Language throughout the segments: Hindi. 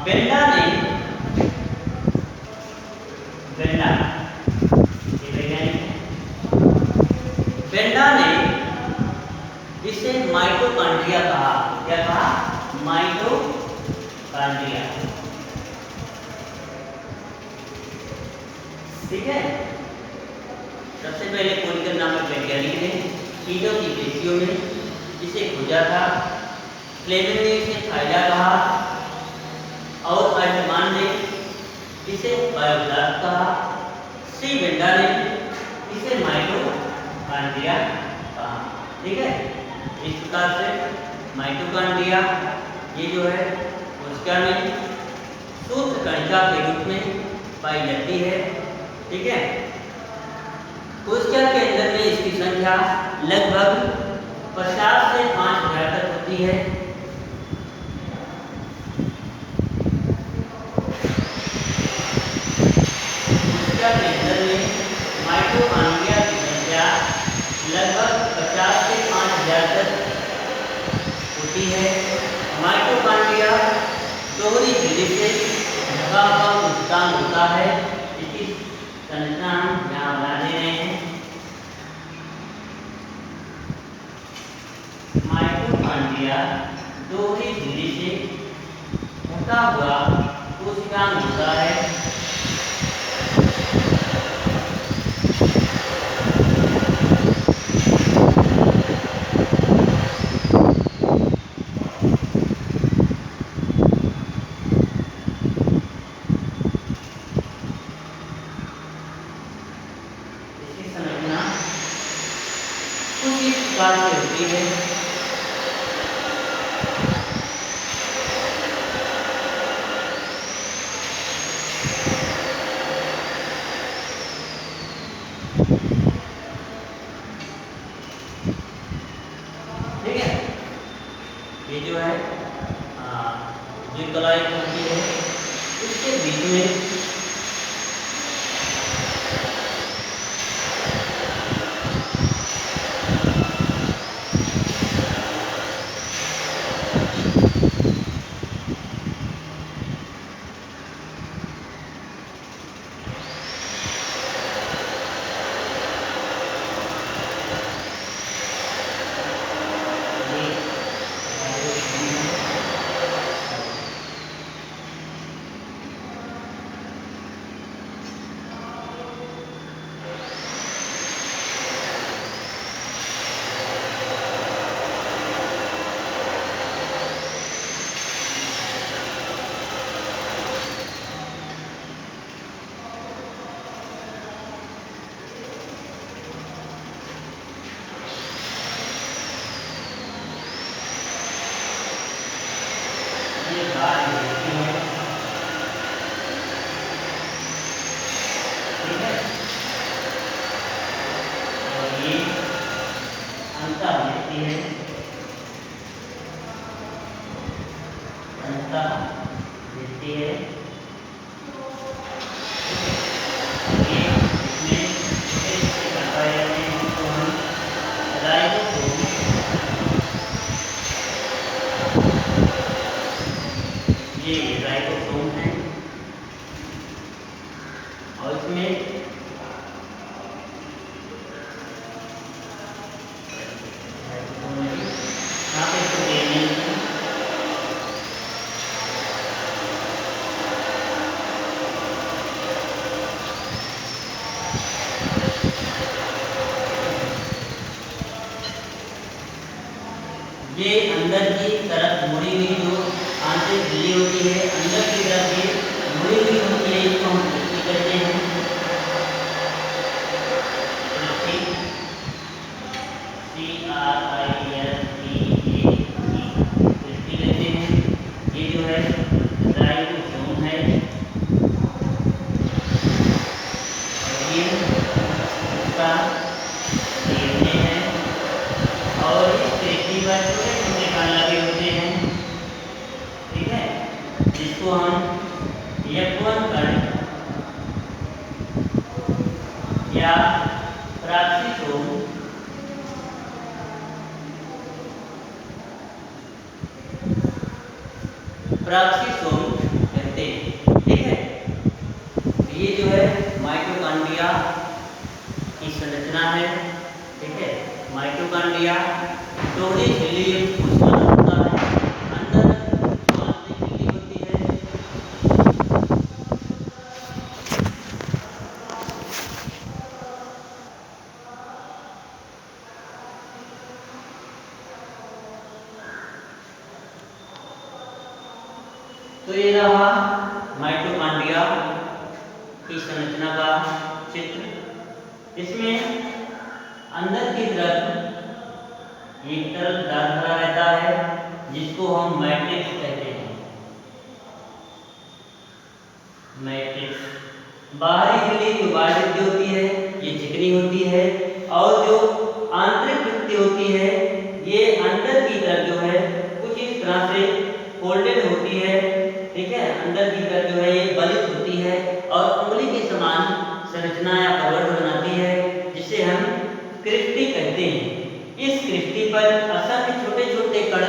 बेंडा ने बेंडा ये वैज्ञानिक है। बेंडा ने इसे माइटोकॉन्ड्रिया कहा। क्या कहा? माइटोकॉन्ड्रिया। ठीक है। सबसे पहले कोलिकन नामक वैज्ञानिक ने कीटों की पेशियों में इसे खोजा था। फ्लेमिंग ने इसे फायदा कहा और अल्टमान ने इसे बायोब्लास्ट कहा। सी बेंडा ने इसे माइटोकॉन्ड्रिया कहा। ठीक है। इस प्रकार से माइटोकॉन्ड्रिया ये जो है कोशिका में सूक्ष्म कणिका के रूप में पाई जाती है। ठीक है। कोशिका के अंदर में इसकी संख्या लगभग 50 से 5000 तक होती है। कोशिका के अंदर में माइटोकॉन्ड्रिया की संख्या लगभग 50 से 5000 तक होती है। माइटोकॉन्ड्रिया दोहरी झिल्ली से ढका हुआ कोशिकांग होता है। इसकी संरचना हम यहाँ बना दे रहे हैं। माइटोकॉन्ड्रिया दोहरी झिल्ली से ढका हुआ कोशिकांग होता है। इसकी संरचना कुछ इस प्रकार से होती है। ठीक है। ये जो है जो कलाई होती है उसके बीच में ये बात होती है। ठीक है। और ये अंता होती है। अंता देती है। ये इसमें छोटे बताए जाते हैं तो हम राइबोसोम ये राइबोसोम है और इसमें यहाँ पे इसको DNA है। ये अंदर की तरफ मुड़ी हुई जो आंतरिक झिल्ली होती है अंदर की तरफ ये मुड़ी हुई होती है। इसको हम दृष्टि कहते हैं। दृष्टि CRISPE दृष्टि कहते हैं। ये जो है राइबोसोम है और ये उसका DNA है और इस पेशी पर छोटे छोटे कण लगे होते हैं। ठीक है। जिसको हम F1 कण या प्राक्सिसोम प्राक्सीसोम कहते हैं। ठीक है, ये जो है माइटोकॉन्ड्रिया की संरचना है। ठीक है, माइटोकॉन्ड्रिया दोहरी झिल्ली कोशिका होता है। अंदर जो आंतरिक झिल्ली होती है, तो ये रहा माइटोकॉन्ड्रिया की संरचना का चित्र। इसमें अंदर की तरफ एक तरफ दाग भरा रहता है जिसको हम मैट्रिक्स कहते हैं। मैट्रिक्स बाहरी झिल्ली जो बाहरी भित्ति होती है ये चिकनी होती है, और जो आंतरिक भित्ति होती है ये अंदर की तरफ जो है कुछ इस तरह से फोल्डेड होती है। ठीक है, अंदर की तरफ जो है ये बलित होती है और उंगली के समान संरचना या कवच बनाती है, जिसे हम क्रिस्टी कहते हैं। इस क्रिस्टी पर असंख्य छोटे छोटे कण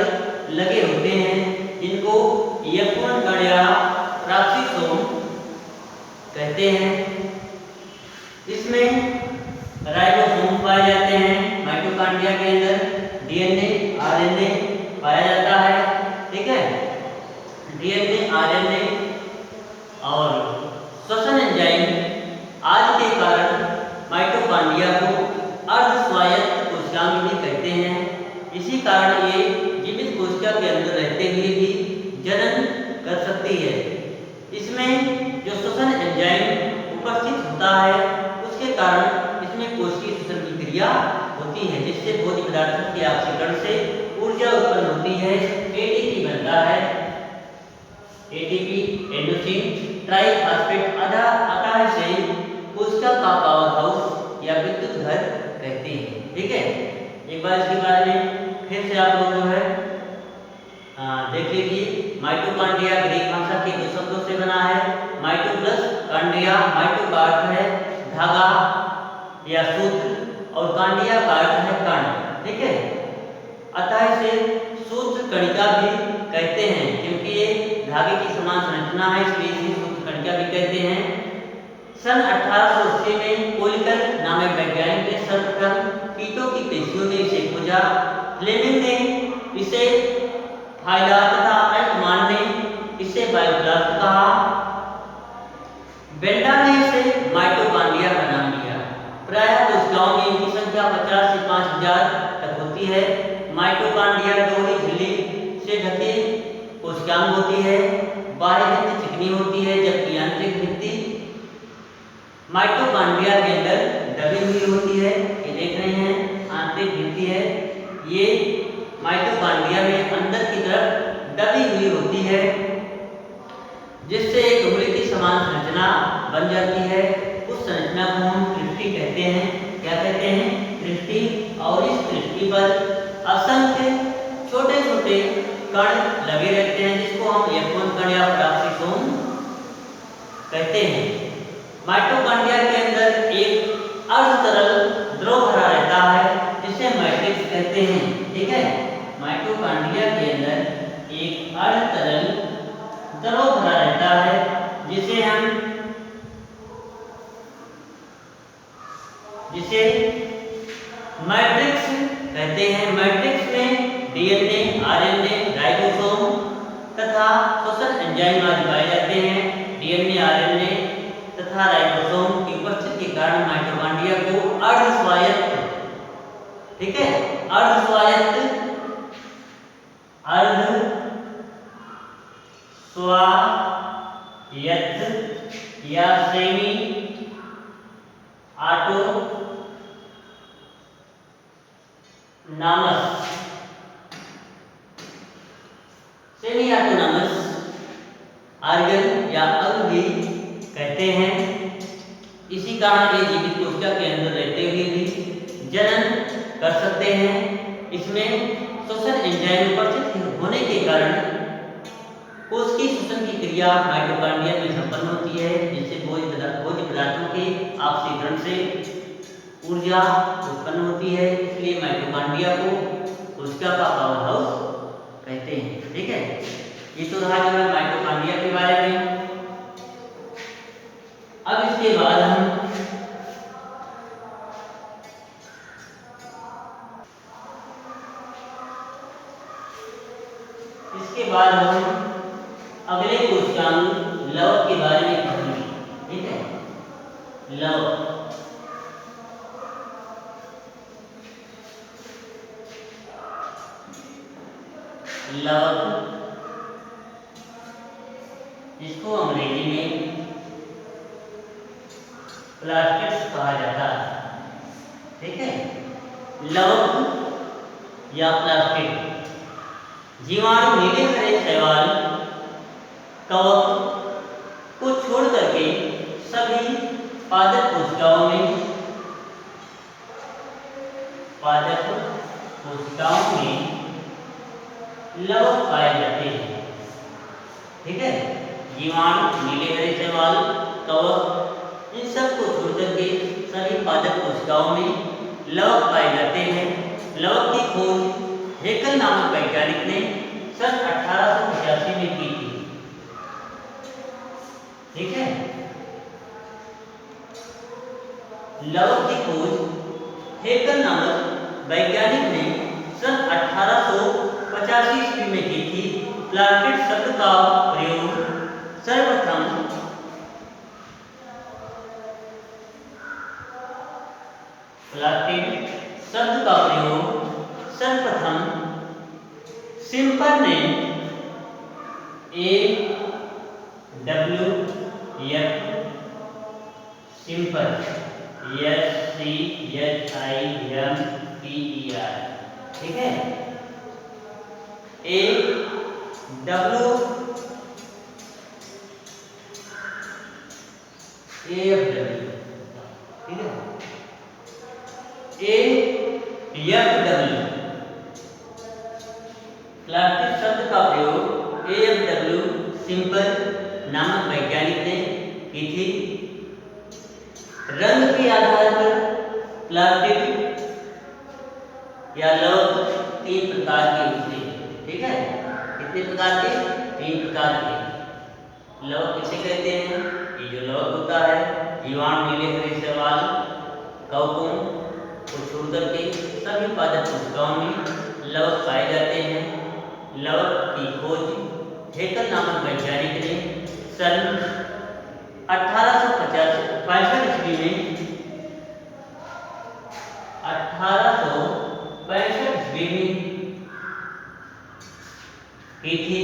लगे होते हैं जिनको यौगिक कण या प्राक्सीसोम कहते हैं। इसमें राइबोसोम पाए जाते हैं। माइटोकॉन्ड्रिया के अंदर डीएनए आरएनए पाया जाता है। ठीक है, डीएनए आरएनए और श्वसन एंजाइम आदि के कारण माइटोकॉन्ड्रिया को अर्धस्वायत्त कोशिकांग कहते हैं। इसी कारण ये जीवित कोशिका के अंदर रहते हुए भी जनन कर सकती है। इसमें जो श्वसन एंजाइम उपस्थित होता है उसके कारण इसमें कोशिकीय श्वसन की क्रिया होती है, जिससे भोज्य पदार्थों के ऑक्सीकरण से ऊर्जा उत्पन्न होती है, एटीपी बनता है। एटीपी एंडोसिन ट्राइफॉस्फेट अतः से कोशिका का पावर हाउस या विद्युत घर कहते हैं। ठीक है, एक बार इसके बारे में फिर से आप लोग जो है देख लीजिए। माइटोकॉन्ड्रिया ग्रीक भाषा के दो शब्दों से बना है। माइटो प्लस कॉन्ड्रिया। माइटो का अर्थ है धागा या सूत्र और कॉन्ड्रिया का अर्थ है कण। ठीक है, अतः इसे सूत्र कणिका भी कहते हैं, क्योंकि ये धागे की समान संरचना है, इसलिए इसे सूत्र कणिका भी कहते हैं। सन 1880 में कोलिकर नामक वैज्ञानिक ने सर्वप्रथम कीटों की पेशियों में इसे खोजा। फ्लेमिंग ने इसे फाइला तथा एल्टमान ने इसे बायोब्लास्ट कहा। बेंडा ने इसे माइटोकॉन्ड्रिया का नाम दिया। प्रायः कोशिकाओं में इनकी संख्या 50 से 5000 तक होती है। माइटोकॉन्ड्रिया दोहरी झिल्ली से ढकी कोशिकांग होती है। बाहरी भित्ति चिकनी होती है, जबकि आंतरिक भित्ति माइटोकॉन्ड्रिया के अंदर दबी हुई होती है। ये देख रहे हैं आंतरिक भित्ति है, ये माइटोकॉन्ड्रिया में अंदर की तरफ दबी हुई होती है, जिससे एक उंगली की समान संरचना बन जाती है। उस संरचना को हम क्रिस्टी कहते हैं। क्या कहते हैं? क्रिस्टी। और इस क्रिस्टी पर असंख्य छोटे छोटे कण लगे रहते हैं, जिसको हम यौगिक कण या प्राक्सीसोम कहते हैं। माइटोकॉन्ड्रिया के अंदर एक अर्धतरल द्रव भरा रहता है, जिसे मैट्रिक्स कहते हैं। ठीक है, माइटोकॉन्ड्रिया के अंदर एक अर्धतरल द्रव भरा रहता है, जिसे मैट्रिक्स कहते हैं। मैट्रिक्स में डीएनए, आरएनए, राइबोसोम तथा श्वसन एंजाइम आदि पाए जाते हैं। डीएनए, आरएनए तथा राइबोसोम की उपस्थिति के कारण माइटोकॉन्ड्रिया को अर्धस्वायत्त, ठीक है, अर्धस्वायत्त या सेमी ऑटोनॉमस ऑर्गन या अंग भी कहते हैं। इसी कारण ये जीवित कोशिका के अंदर रहते हुए भी जनन कर सकते हैं। इसमें श्वसन एंजाइम उपस्थित होने के कारण कोशिकीय श्वसन की क्रिया माइटोकॉन्ड्रिया में संपन्न होती है, जिससे भोज्य पदार्थों के ऑक्सीकरण से ऊर्जा उत्पन्न होती है। इसलिए माइटोकॉन्ड्रिया को कोशिका का पावर हाउस कहते हैं। ठीक है, ये तो रहा जो है माइटोकॉन्ड्रिया के बारे में। अब इसके बाद हम अगले कोशिकांग लवक के बारे में पढ़ेंगे। ठीक है, लवक। लवक जिसको अंग्रेजी में प्लास्टिड्स कहा जाता है। ठीक है, लवक या प्लास्टिड जीवाणु नीले हरे शैवाल कवक को छोड़ करके सभी पादप कोशिकाओं में लवक पाए जाते हैं। ठीक है, जीवाणु नीले हरे शैवाल कवक इन सब को छोड़ करके सभी पादप कोशिकाओं में लवक पाए जाते हैं। लवक की खोज हेकल नामक वैज्ञानिक ने सन 1885 में की थी। ठीक है, लवक की खोज हेकल नामक वैज्ञानिक ने सन 1885 ईस्वी में की थी। प्लास्टिड शब्द का प्रयोग सर्वप्रथम सिम्पर ने सिम्पर SCHIMPER। ठीक है, प्लास्टिक शब्द का प्रयोग AFW सिम्पर नामक वैज्ञानिक ने की थी। रंग के आधार पर प्लास्टिक या लवक 3 प्रकार के होते हैं। ठीक है, कितने प्रकार के? 3 प्रकार के। लवक किसे कहते हैं? ये जो लवक होता है जीवाणु नीले हरे शैवाल कवकों को छोड़ करके सभी पादप कोशिकाओं में लवक पाए जाते हैं। लवक की खोज हेकल नामक वैज्ञानिक ने सन 1865 ईस्वी में की थी।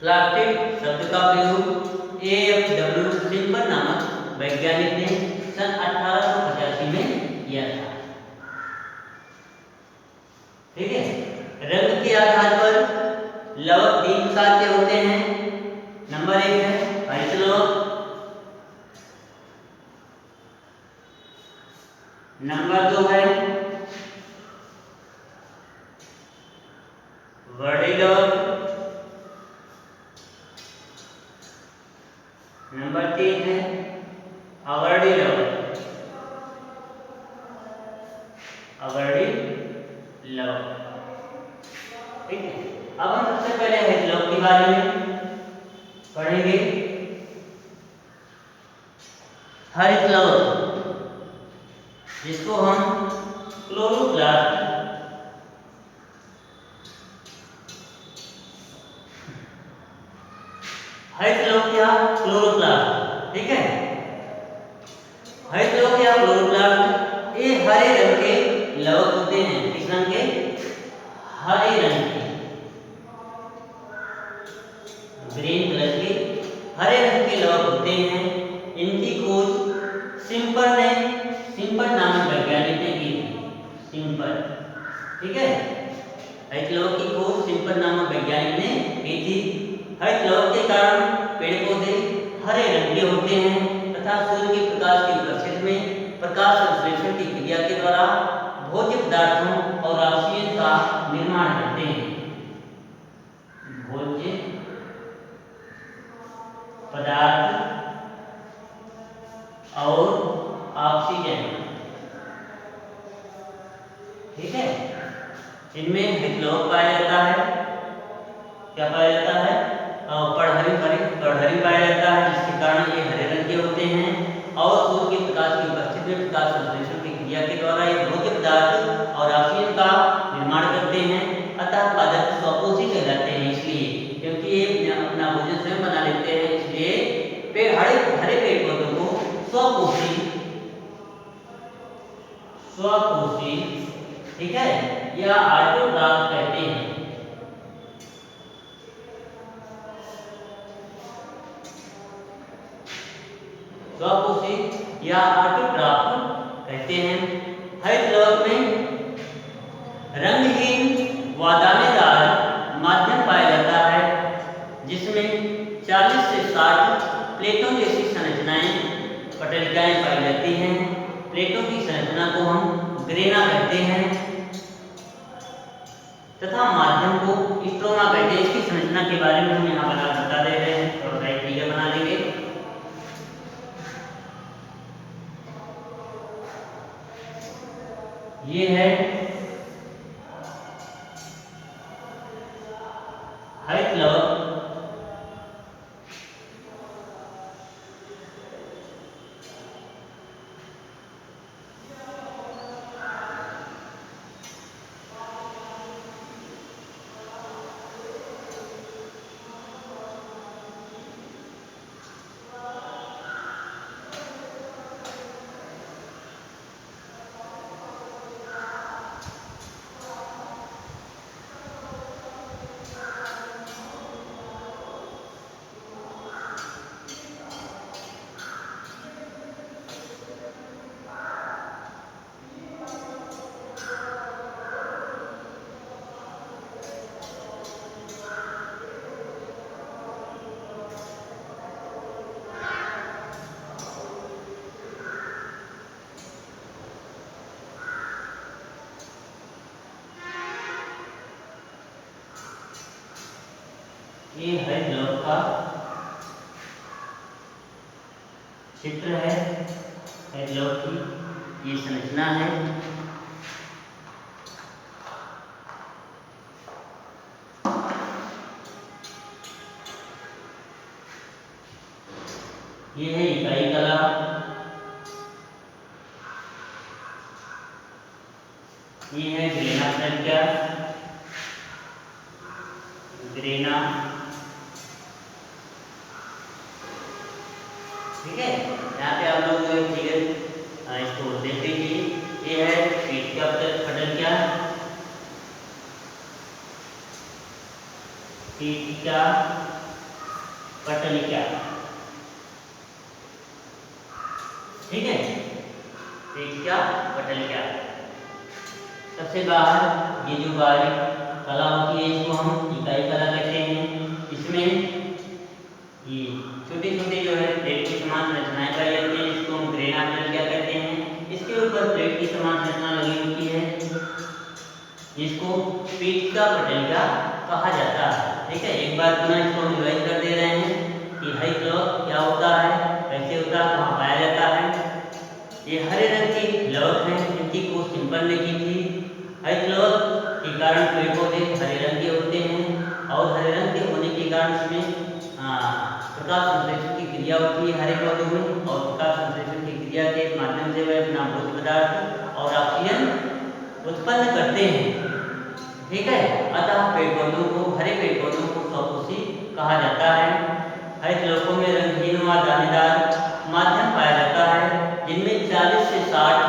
प्लास्टिड शब्द का प्रयोग AFW सिम्पर नामक वैज्ञानिक ने सन 1885 में किया था। ठीक है, रंग के आधार पर लवक 3 प्रकार के होते हैं। नंबर 1 है हरित लवक, नंबर 2 है वर्णी लवक, नंबर 3 है अवर्णी लवक। ठीक है, अब हम सबसे पहले हरित लवक के बारे में पढ़ेंगे। हरित लवक जिसको हम क्लोरोप्लास्ट हरित लवक या क्लोरोप्लास्ट। ठीक है, हरित लवक या क्लोरोप्लास्ट ये हरे रंग के लवक होते हैं। किस रंग के? हरे रंग के, ग्रीन कलर के हरे रंग के लवक होते हैं। इनकी खोज सिम्पर नामक वैज्ञानिक ने की थी। सिम्पर। ठीक है, हरित लवक की खोज सिम्पर नामक वैज्ञानिक ने की थी। हरित लवक के कारण पेड़ पौधे हरे रंग के होते हैं तथा सूर्य के प्रकाश के उपस्थिति में प्रकाश संश्लेषण की क्रिया के द्वारा भोज्य पदार्थों और ऑक्सीजन का निर्माण करते हैं। भोज्य पदार्थ और ऑक्सीजन। ठीक है, इनमें हरित लवक पाया जाता है। क्या पाया जाता है, पढ़हरी पाया जाता है, जिसके कारण ये हरे रंग के होते हैं। और सूर्य के प्रकाश की उपस्थिति में प्रकाश संश्लेषण की क्रिया के द्वारा ये भोज्य पदार्थ और ऑक्सीजन का निर्माण करते हैं। अतः पादप स्वपोषी कहलाते हैं, इसलिए क्योंकि ये अपना भोजन स्वयं बना लेते हैं, इसलिए हरे पेड़ पौधों को स्वपोषी ठीक है, या ऑटोट्रॉफ कहते हैं। स्वपोषी या ऑटोट्रॉफ कहते हैं। हरित लवक में रंगहीन व दानेदार माध्यम पाया जाता है, जिसमें 40 से 60 प्लेटों जैसी संरचनाएं पटलिकाएं पाई जाती हैं। प्लेटों की संरचना को हम ग्रेना कहते हैं तथा माध्यम को स्ट्रोमा कहते हैं। इसकी संरचना के बारे में हम यहाँ बता दे रहे हैं, थोड़ा सा फिगर बना लेंगे। ये है हरित लवक। ये हरित लवक का चित्र है। हरित लवक की ये संरचना है। ये है इकाई कला। ये है ग्रेना संख्या, ग्रेना, ठीक है। यहाँ पे आप लोग फिगर इसको देख लीजिए। ये है पीठ का पटलिका, पीठ का पटलिका, ठीक है, पीठ का पटलिका। सबसे बाहर ये जो बारीक कला होती है इसको हम इकाई कला कहते हैं। इसमें ये छोटे छोटे जो है प्लेट की समान रचनाएं पाई जाती हैं, जिसको हम ग्रेना पटलिका कहते हैं। इसके ऊपर प्लेट की समान रचना लगी होती है, जिसको पीठ का पटलिका कहा जाता है, ठीक है। एक बार पुनः इसको हम रिवाइज कर दे रहे हैं कि हरित लवक क्या होता है, कैसे होता है, कहाँ पाया जाता है। ये हरे रंग की लवक है, इनकी खोज सिंपल ने की थी। हरित लवक के कारण पेड़ पौधे हरे रंग के होते हैं और हरे रंग के होने के कारण इसमें प्रकाश संश्लेषण की क्रिया होती है हरे पौधों में, और प्रकाश संश्लेषण की क्रिया के माध्यम से वह अपना भोज्य पदार्थ और ऑक्सीजन उत्पन्न करते हैं, ठीक है। अतः पेड़ पौधों को, हरे पेड़ पौधों को स्वपोषी कहा जाता है। हरित लवकों में रंगहीन व दानेदार माध्यम पाया जाता है, जिनमें 40 से 60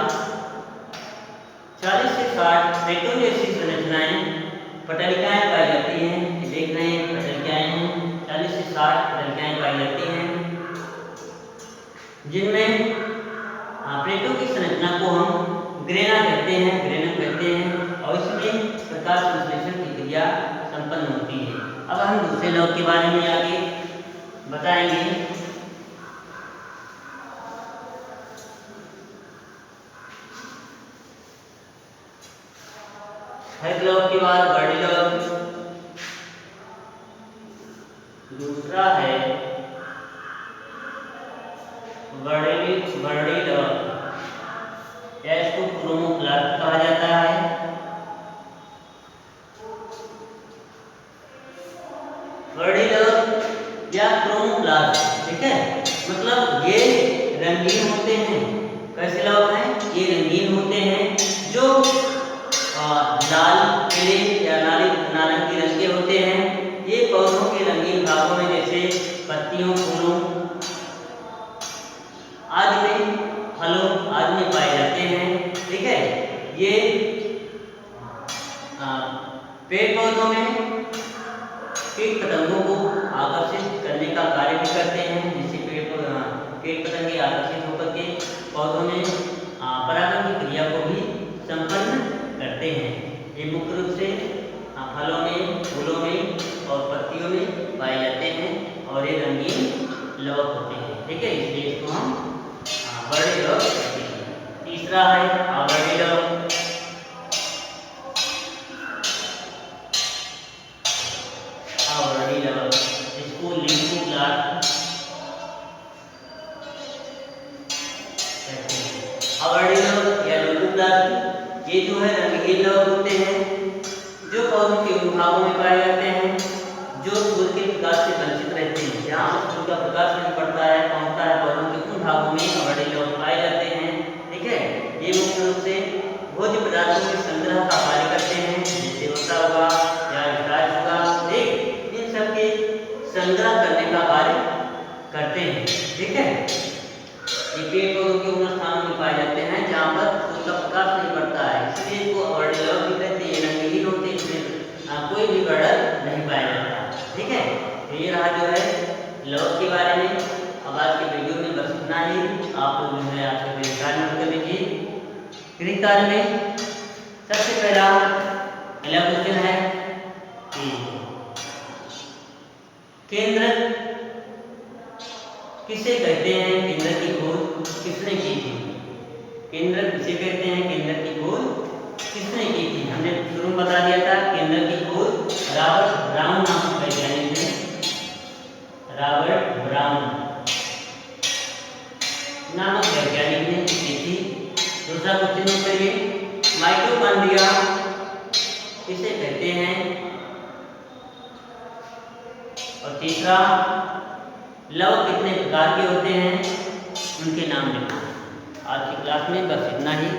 प्लेटों जैसी संरचनाएं पटलिकाएं पाई जाती हैं। देख रहे हैं पटलिकाएं हैं, 40 से 60 पटलिकाएं पाई जाती हैं, जिनमें प्लेटों की संरचना को हम ग्रेना कहते हैं और इसमें प्रकाश संश्लेषण की क्रिया संपन्न होती है। अब हम दूसरे लवक के बारे में आगे बताएंगे। हरित लवक के बाद वर्णी लवक, दूसरा है वर्णी लवक, या इसको क्रोमोप्लास्ट कहा जाता है। वर्णिलवक या क्रोमोप्लास्ट, ठीक है, मतलब ये रंगीन होते हैं। कैसे लवक हैं? ये रंगीन होते हैं, जो लाल, पीले या नारंगी रंग के होते हैं। ये पौधों के रंगीन भागों में जैसे पत्तियों, फूलों आदि में, फलों आदि में पाए जाते हैं, ठीक है। ये पेड़ पौधों में कीट पतंगों को आकर्षित करने का कार्य भी करते हैं, जिससे कीट पतंगे आकर्षित होकर के पौधों में परागण की क्रिया को भी संपन्न करते हैं। ये मुख्य रूप से फलों में, फूलों में और पत्तियों में पाए जाते हैं और ये रंगीन लवक होते हैं, ठीक है। इसलिए इसको हम वर्णिलवक कहते हैं। तीसरा है अवर्णिलवक। अवर्णिलवक, इसको लिम्फोब्लास्ट कहते हैं। अवर्णिलवक या लिम्फोब्लास्ट ये जो है रंगीन लवक होते हैं, जो पौधों के उन भागों में पाए जाते हैं जो सूर्य के प्रकाश से वंचित रहते हैं। जहाँ पर सूर्य का प्रकाश नहीं पड़ता है, पहुँचता है, पौधों के उन भागों में अवर्णिलवक पाए जाते हैं, ठीक है। ये मुख्य रूप से भोज्य पदार्थों के संग्रह का कार्य करते हैं, जैसे वसा हुआ या स्टार्च हुआ, ठीक, इन सब के संग्रह करने का कार्य करते हैं, ठीक है। ये पेड़ पौधों के उन स्थानों में पाए जाते हैं जहाँ पर सूर्य का प्रकाश नहीं पड़ता है, इसलिए इसको अवर्णिलवक भी कहते हैं। ये रंगहीन होते हैं, इसमें कोई भी वर्णन नहीं पाया जाता, ठीक है। तो ये रहा जो है लवक के बारे में। अब आज के वीडियो में बस इतना ही। आप लोग जो है आज के गृह कार्य में कर लीजिए। गृह कार्य में सबसे पहला क्वेश्चन है कि केंद्रक किसे कहते हैं? केंद्रक की खोज किसने की थी? केंद्रक किसे कहते हैं? केंद्रक की खोज किसने की थी? हमने शुरू में बता दिया था। केंद्रक की खोज रॉबर्ट ब्राउन नामक वैज्ञानिक ने, रॉबर्ट ब्राउन नामक वैज्ञानिक ने की थी। दूसरा क्वेश्चन नोट करिए, माइटोकॉन्ड्रिया किसे कहते हैं? और तीसरा, लवक कितने प्रकार के होते हैं? उनके नाम लिखना। आज की क्लास में बस इतना ही।